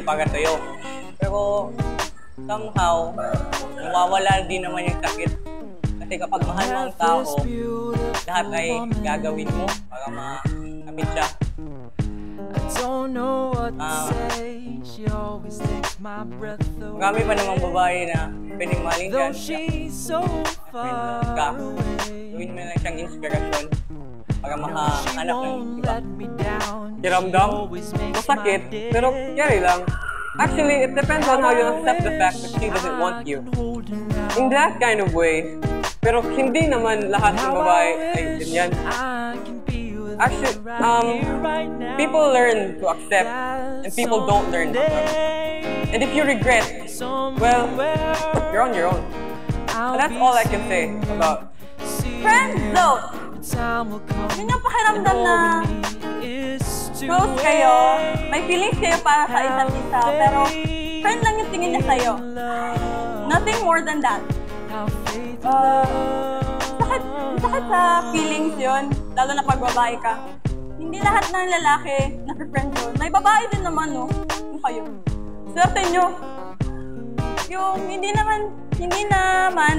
para sa'yo. Pero somehow, nawawala din naman yung sakit. Kasi kapag mahal mo ang tao, lahat ay gagawin mo para makamit siya. Marami pa namang babae na pwedeng maling dyan. Gawin mo lang siyang inspirasyon para makahanap ng iba. Kiramdam, masakit, pero carry lang. Actually, it depends on how you accept the fact that she doesn't want you. In that kind of way. Pero hindi naman lahat ng babae ay ganyan. Actually, people learn to accept and people don't learn to accept. And if you regret, well, you're on your own. And that's all I can say about Friend zone. Yun yung pakiramdam na close kayo, may feelings kayo para sa isa't isa, pero friend lang yung tingin niya sa'yo. Nothing more than that. Sakit sa feelings yun, lalo na pag babae ka. Hindi lahat ng lalaki nasa-friend zone. May babae din naman, no? Yung kayo. Swerte nyo. Yung hindi naman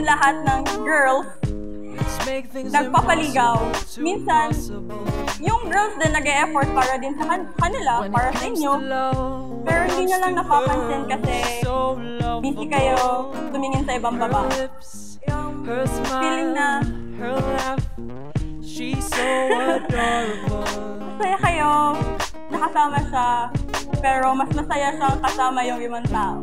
lahat ng girls nagpapaligaw. Minsan, yung girls din nag-e-effort para din sa kanila, para sa inyo. Pero hindi nyo lang napapansin kasi busy kayo tumingin sa ibang babae. Yung feeling na masaya kayo, nakasama siya, pero mas masaya siyang kasama yung ibang tao.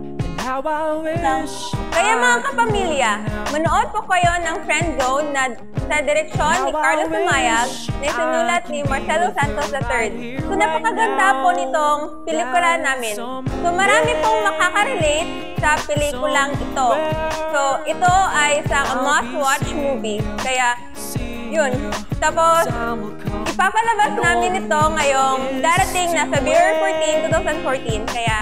Kaya mga kapamilya, manood po kayo ng Friend Zone na sa direksyon ni Carlos Umayag na isinulat ni Marcelo Santos III. So napakaganda po nitong pelikula namin. So marami pong makaka-relate sa pelikulang ito. So ito ay isang must-watch movie. Kaya yun. Tapos ipapalabas namin ito ngayong darating na February 14, 2014. Kaya